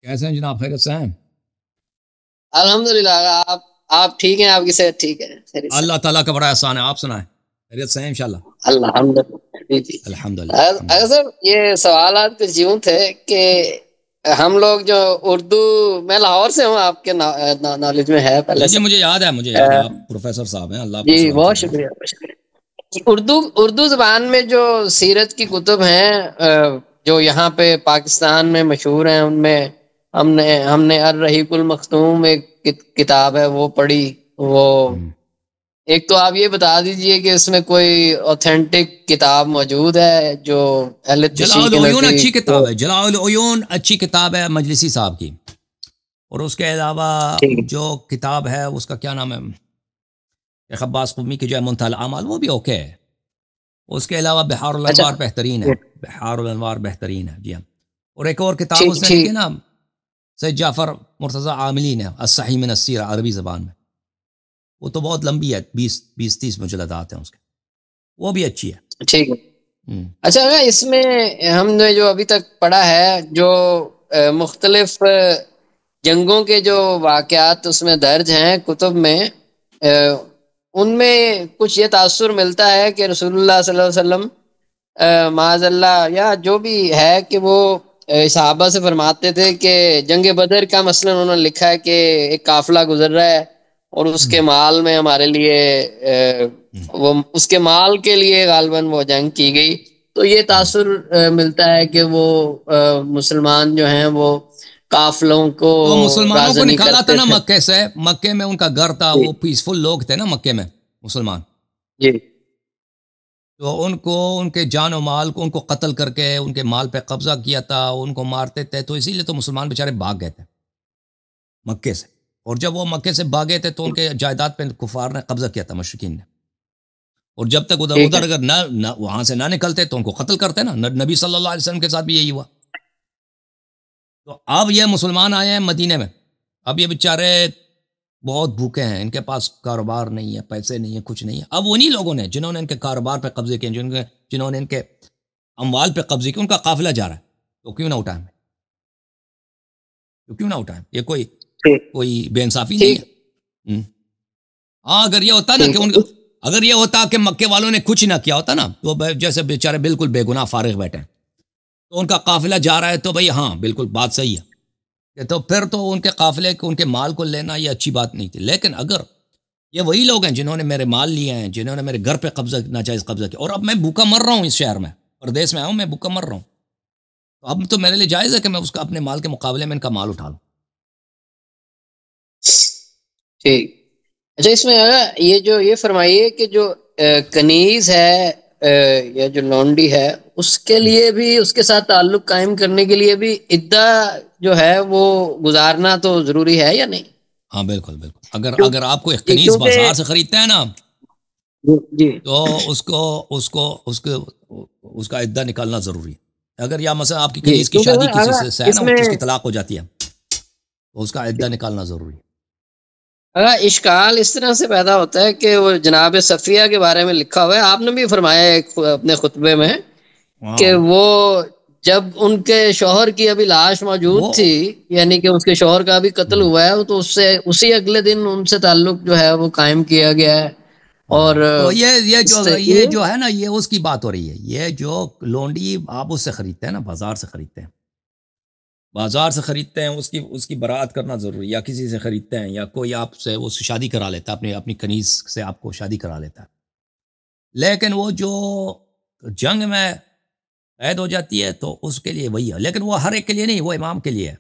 کیسے ہیں جناب؟ خیریت سے ہیں؟ الحمدللہ. آپ ٹھیک ہیں؟ آپ کی صحت ٹھیک ہے؟ اللہ تعالیٰ کا بڑا احسان ہے. آپ سنائیں، خیریت سے ہیں انشاءاللہ؟ الحمدللہ. جی الحمدللہ. اگر سر یہ سوالات کچھ یوں تھے کہ ہم لوگ جو اردو، میں لاہور سے ہوں، آپ کے نالج میں ہے پہلے جی سے. مجھے یاد ہے آپ پروفیسر صاحب ہیں. اللہ آپ کو جی سلامت بہت رکھے. شکریہ، بہت شکریہ. اردو زبان میں جو سیرت کی کتب ہیں جو یہاں پہ پاکستان میں مشہور ہیں، ان میں ہم نے الرحیق المختوم ایک کتاب ہے وہ پڑھی. وہ ایک تو آپ یہ بتا دیجئے کہ اس میں کوئی اوتھینٹک کتاب موجود ہے جو اہل جلاء تشیع کے العیون اچھی نزدیک. کتاب ہے. جلاء العیون اچھی کتاب ہے مجلسی صاحب کی. اور اس کے علاوہ جو کتاب ہے اس کا کیا نام ہے، شیخ عباس قمی کی جو ہے منتہی الاعمال، وہ بھی اوکے ہے. اس کے علاوہ بحار اچھا الانوار بہترین ہے. بحار الانوار بہترین ہے. جی ہاں. اور ایک اور کتاب اس نے ٹھیک. لکھی نا، سید جعفر مرتضی عاملی نے، الصحیح من السیرہ، عربی زبان میں. وہ تو بہت لمبی ہے، 20-30 مجلدات ہیں اس کے. وہ بھی اچھی ہے. ٹھیک ہے. اچھا، اس میں ہم نے جو ابھی تک پڑھا ہے، جو مختلف جنگوں کے جو واقعات اس میں درج ہیں کتب میں، ان میں کچھ یہ تاثر ملتا ہے کہ رسول اللہ صلی اللہ علیہ وسلم معاذ اللہ یا جو بھی ہے کہ وہ صحابہ سے فرماتے تھے کہ جنگ بدر کا مثلا انہوں نے لکھا ہے کہ ایک قافلہ گزر رہا ہے اور اس کے مال میں ہمارے لیے وہ اس کے مال کے لیے غالباً وہ جنگ کی گئی. تو یہ تاثر ملتا ہے کہ وہ مسلمان جو ہیں وہ قافلوں کو تو مسلمانوں کو رازنی نکالا تھا کرتے نا تھے. مکے سے. مکے میں ان کا گھر تھا، جی وہ پیسفل لوگ تھے نا مکے میں مسلمان. جی تو ان کو، ان کے جان و مال کو، ان کو قتل کر کے ان کے مال پہ قبضہ کیا تھا، ان کو مارتے تھے. تو اسی لیے تو مسلمان بیچارے بھاگ گئے تھے مکے سے. اور جب وہ مکے سے بھاگے تھے تو ان کے جائیداد پہ کفار نے قبضہ کیا تھا، مشرکین نے. اور جب تک ادھر اگر نہ وہاں سے نہ نکلتے تو ان کو قتل کرتے نا. نبی صلی اللہ علیہ وسلم کے ساتھ بھی یہی ہوا. تو اب یہ مسلمان آئے ہیں مدینے میں. اب یہ بیچارے بہت بھوکے ہیں، ان کے پاس کاروبار نہیں ہے، پیسے نہیں ہے، کچھ نہیں ہے. اب انہی لوگوں نے جنہوں نے ان کے کاروبار پہ قبضے کیے، جنہوں نے ان کے اموال پہ قبضے کیے، ان کا قافلہ جا رہا ہے. تو کیوں نہ اٹھائیں؟ یہ کوئی بے انصافی نہیں ہے. ہاں اگر یہ ہوتا نا کہ اگر یہ ہوتا کہ مکے والوں نے کچھ نہ کیا ہوتا نا، تو جیسے بیچارے بالکل بے گناہ فارغ بیٹھے ہیں، تو ان کا قافلہ جا رہا ہے، تو بھئی ہاں بالکل بات صحیح ہے. تو پھر تو ان کے قافلے ان کے مال کو لینا یہ اچھی بات نہیں تھی. لیکن اگر یہ وہی لوگ ہیں جنہوں نے میرے مال لیے ہیں، جنہوں نے میرے گھر پہ قبضہ، ناجائز قبضہ کیا، اور اب میں بھوکا مر رہا ہوں اس شہر میں، پردیس میں آیا ہوں، میں بھوکا مر رہا ہوں، تو اب تو میرے لیے جائز ہے کہ میں اس کا اپنے مال کے مقابلے میں ان کا مال اٹھا لوں. ٹھیک. اچھا، اس میں یہ فرمائیے کہ جو کنیز ہے یا جو لونڈی ہے، اس کے لیے بھی، اس کے ساتھ تعلق قائم کرنے کے لیے بھی عدہ جو ہے وہ گزارنا تو ضروری ہے یا نہیں؟ ہاں بالکل. اگر آپ کو ایک کنیز بازار سے خریدتے ہیں نا، جی تو اس کا عدہ نکالنا ضروری ہے. اگر یا مثلا آپ کی کنیز کی شادی کسی سے ہے نا، اس کی طلاق ہو جاتی ہے، تو اس کا عدہ نکالنا ضروری ہے. اشکال اس طرح سے پیدا ہوتا ہے کہ وہ جناب صفیہ کے بارے میں لکھا ہوا ہے، آپ نے بھی فرمایا اپنے خطبے میں کہ وہ جب ان کے شوہر کی ابھی لاش موجود تھی، یعنی کہ اس کے شوہر کا بھی قتل ہوا ہے، تو اس سے اسی اگلے دن ان سے تعلق جو ہے وہ قائم کیا گیا ہے. اور تو یہ جو ہے نا، یہ اس کی بات ہو رہی ہے. یہ جو لونڈی آپ اس سے خریدتے ہیں نا، بازار سے خریدتے ہیں، اس کی برات کرنا ضروری ہے. یا کسی سے خریدتے ہیں، یا کوئی آپ سے وہ شادی کرا لیتا ہے، اپنی کنیز سے آپ کو شادی کرا لیتا ہے. لیکن وہ جو جنگ میں قید ہو جاتی ہے تو اس کے لیے وہی ہے. لیکن وہ ہر ایک کے لیے نہیں، وہ امام کے لیے ہے.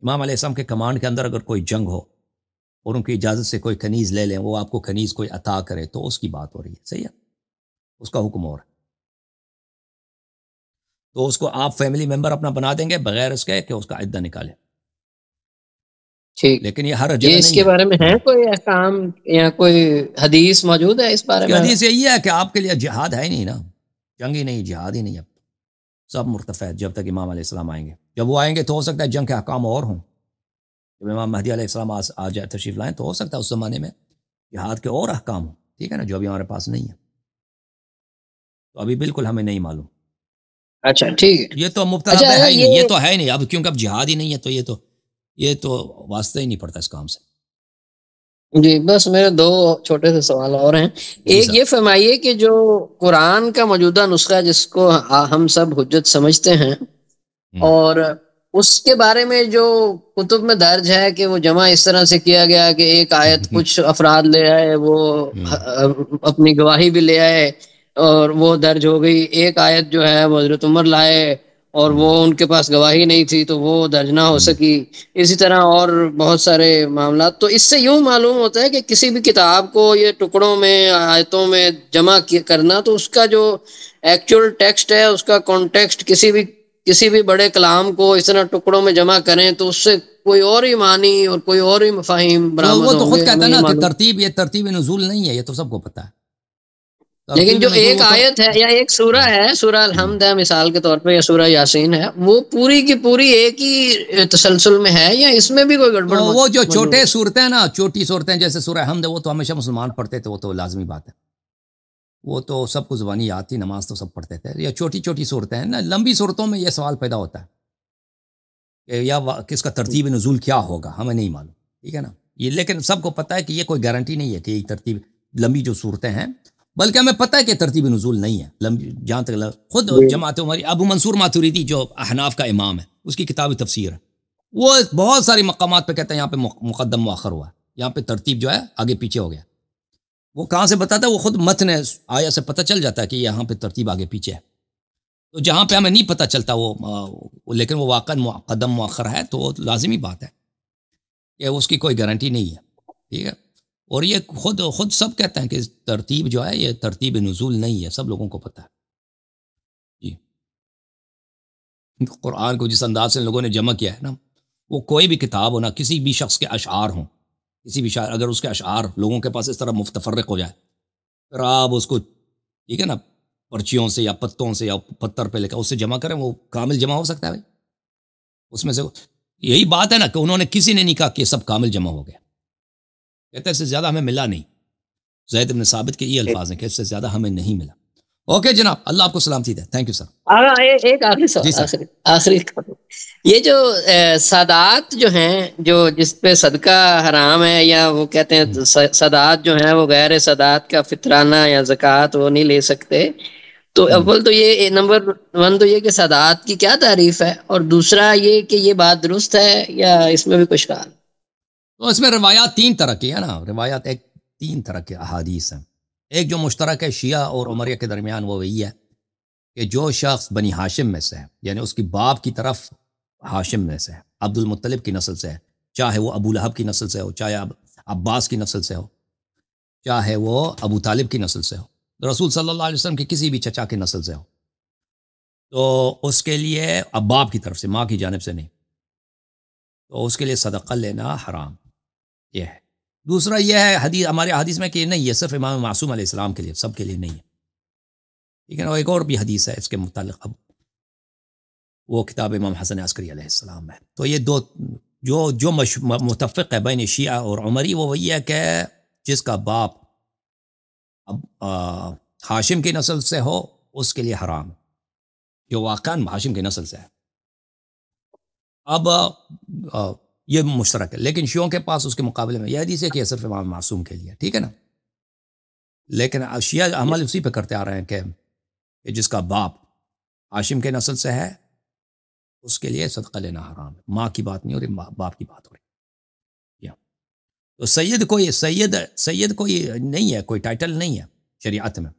امام علیہ السلام کے کمانڈ کے اندر اگر کوئی جنگ ہو اور ان کی اجازت سے کوئی کنیز لے لیں، وہ آپ کو کنیز کوئی عطا کرے، تو اس کی بات ہو رہی ہے. صحیح ہے، اس کا حکم اور ہے. تو اس کو آپ فیملی ممبر اپنا بنا دیں گے بغیر اس کے کہ اس کا عدہ نکالے. ٹھیک. لیکن یہ ہر جگہ اس نہیں کے ہے. بارے میں ہے کوئی احکام یا کوئی حدیث موجود ہے اس بارے میں؟ حدیث یہی ہے کہ آپ کے لیے جہاد ہے ہی نہیں نا، جنگ ہی نہیں، جہاد ہی نہیں. اب سب مرتفع ہے جب تک امام علیہ السلام آئیں گے. جب وہ آئیں گے تو ہو سکتا ہے جنگ کے احکام اور ہوں. جب امام مہدی علیہ السلام آ جائے، تشریف لائیں، تو ہو سکتا ہے اس زمانے میں جہاد کے اور احکام ہوں. ٹھیک ہے نا، جو ابھی ہمارے پاس نہیں ہے. تو ابھی بالکل ہمیں نہیں معلوم. اچھا ٹھیک ہے. یہ تو مبتلا ہے ہی نہیں، یہ تو ہے نہیں اب، کیونکہ اب جہاد ہی نہیں ہے. تو یہ تو یہ تو واسطہ ہی نہیں پڑتا اس کام سے. جی بس میرے 2 چھوٹے سے سوال اور ہیں. ایک یہ فرمائیے کہ جو قرآن کا موجودہ نسخہ ہے جس کو ہم سب حجت سمجھتے ہیں، اور اس کے بارے میں جو کتب میں درج ہے کہ وہ جمع اس طرح سے کیا گیا کہ ایک آیت کچھ افراد لے آئے، وہ اپنی گواہی بھی لے آئے اور وہ درج ہو گئی. ایک آیت جو ہے وہ حضرت عمر لائے اور وہ ان کے پاس گواہی نہیں تھی تو وہ درج نہ ہو سکی. اسی طرح اور بہت سارے معاملات. تو اس سے یوں معلوم ہوتا ہے کہ کسی بھی کتاب کو یہ ٹکڑوں میں آیتوں میں جمع کرنا، تو اس کا جو ایکچوئل ٹیکسٹ ہے، اس کا کانٹیکسٹ، کسی بھی بڑے کلام کو اس طرح ٹکڑوں میں جمع کریں تو اس سے کوئی اور ہی معنی اور کوئی اور ہی مفاہیم برآمد ہوں گے. وہ تو خود کہتا ہے نا کہ یہ ترتیب نزول نہیں ہے، یہ تو سب کو پتہ ہے. لیکن جو ایک آیت ہے یا ایک سورہ ہے، سورہ الحمد ہے مثال کے طور پہ، یا سورہ یاسین ہے، وہ پوری کی پوری ایک ہی تسلسل میں ہے یا اس میں بھی کوئی گڑبڑ؟ وہ جو چھوٹے صورتیں نا، چھوٹی صورتیں جیسے سورہ حمد ہے، وہ تو ہمیشہ مسلمان پڑھتے تھے، وہ تو لازمی بات ہے، وہ تو سب کو زبانی یاد تھی، نماز تو سب پڑھتے تھے. یا چھوٹی چھوٹی صورتیں ہیں نا، لمبی صورتوں میں یہ سوال پیدا ہوتا ہے کہ یا کس کا ترتیب نزول کیا ہوگا، ہمیں نہیں معلوم. ٹھیک ہے نا، یہ لیکن سب کو پتہ ہے کہ یہ کوئی گارنٹی نہیں ہے کہ یہ ترتیب لمبی جو صورتیں ہیں، بلکہ ہمیں پتہ ہے کہ ترتیب نزول نہیں ہے لمبی. جہاں تک خود جماعت عمری ابو منصور ماتوریدی جو احناف کا امام ہے، اس کی کتاب تفسیر ہے، وہ بہت ساری مقامات پہ کہتے ہیں یہاں پہ مقدم مؤخر ہوا ہے، یہاں پہ ترتیب جو ہے آگے پیچھے ہو گیا. وہ کہاں سے بتاتا ہے؟ وہ خود متن آیا سے پتہ چل جاتا ہے کہ یہاں پہ ترتیب آگے پیچھے ہے. تو جہاں پہ ہمیں نہیں پتہ چلتا وہ لیکن وہ واقعا مقدم مؤخر ہے، تو وہ لازمی بات ہے کہ اس کی کوئی گارنٹی نہیں ہے. ٹھیک ہے، اور یہ خود سب کہتے ہیں کہ ترتیب جو ہے یہ ترتیب نزول نہیں ہے، سب لوگوں کو پتہ ہے. جی، قرآن کو جس انداز سے لوگوں نے جمع کیا ہے نا، وہ کوئی بھی کتاب ہو نا، کسی بھی شخص کے اشعار ہوں، کسی بھی شاعر اگر اس کے اشعار لوگوں کے پاس اس طرح متفرق ہو جائے، پھر آپ اس کو ٹھیک ہے نا پرچیوں سے یا پتوں سے یا پتھر پہ لے کر اس سے جمع کریں، وہ کامل جمع ہو سکتا ہے بھائی؟ اس میں سے یہی بات ہے نا کہ انہوں نے کسی نے نہیں کہا کہ سب کامل جمع ہو گیا. کہتے ہیں اس سے زیادہ ہمیں ملا نہیں. زید بن ثابت کے یہ الفاظ ہیں کہ اس سے زیادہ ہمیں نہیں ملا. اوکے جناب، اللہ آپ کو سلامتی دے. Thank you sir. ایک آخری سوال، آخری یہ جو سادات جو ہیں، جو جس پہ صدقہ حرام ہے، یا وہ کہتے ہیں سادات جو ہیں وہ غیر سادات کا فطرانہ یا زکوٰۃ وہ نہیں لے سکتے، تو اول تو یہ نمبر 1 تو یہ کہ سادات کی کیا تعریف ہے، اور دوسرا یہ کہ یہ بات درست ہے یا اس میں بھی کچھ کہا؟ تو اس میں روایات 3 طرح کی ہے نا، روایات 3 طرح کے احادیث ہیں. ایک جو مشترک ہے شیعہ اور عمریہ کے درمیان، وہ وہی ہے کہ جو شخص بنی ہاشم میں سے ہے، یعنی اس کی باپ کی طرف ہاشم میں سے ہے، عبد المطلب کی نسل سے ہے، چاہے وہ ابو لہب کی نسل سے ہو، چاہے عباس کی نسل سے ہو، چاہے وہ ابو طالب کی نسل سے ہو، رسول صلی اللہ علیہ وسلم کے کسی بھی چچا کی نسل سے ہو، تو اس کے لیے اب باپ کی طرف سے، ماں کی جانب سے نہیں، تو اس کے لیے صدقہ لینا حرام. یہ ہے. دوسرا یہ ہے حدیث، ہمارے حدیث میں کہ نہیں، یہ صرف امام معصوم علیہ السلام کے لیے، سب کے لیے نہیں ہے. ٹھیک ہے نا. ایک اور بھی حدیث ہے اس کے متعلق، اب وہ کتاب امام حسن عسکری علیہ السلام ہے. تو یہ دو جو متفق ہے بین شیعہ اور عمری، وہ وہی ہے کہ جس کا باپ اب ہاشم کی نسل سے ہو اس کے لیے حرام، جو واقعاً ہاشم کی نسل سے ہے. اب یہ مشترک ہے، لیکن شیعوں کے پاس اس کے مقابلے میں یہ حدیث ہے کہ یہ صرف امام معصوم کے لیے. ٹھیک ہے نا. لیکن شیعہ عمل اسی پہ کرتے آ رہے ہیں کہ جس کا باپ ہاشم کے نسل سے ہے اس کے لیے صدقہ لینا حرام ہے. ماں کی بات نہیں ہو رہی، باپ کی بات ہو رہی. تو سید کوئی نہیں ہے، کوئی ٹائٹل نہیں ہے شریعت میں،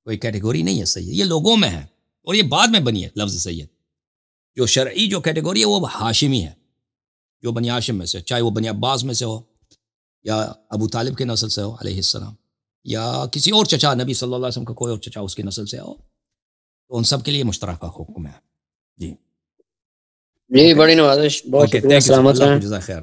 کوئی کیٹیگوری نہیں ہے سید. یہ لوگوں میں ہے اور یہ بعد میں بنی ہے لفظ سید. جو شرعی جو کیٹیگوری ہے وہ ہاشمی ہے، جو بنی ہاشم میں سے، چاہے وہ بنی عباس میں سے ہو یا ابو طالب کے نسل سے ہو علیہ السلام، یا کسی اور چچا نبی صلی اللہ علیہ وسلم کا کوئی اور چچا اس کی نسل سے ہو، تو ان سب کے لیے مشترکہ حکم ہے. جی بڑی نوازش، بہت شکریہ. السلام علیکم، جزاک خیر.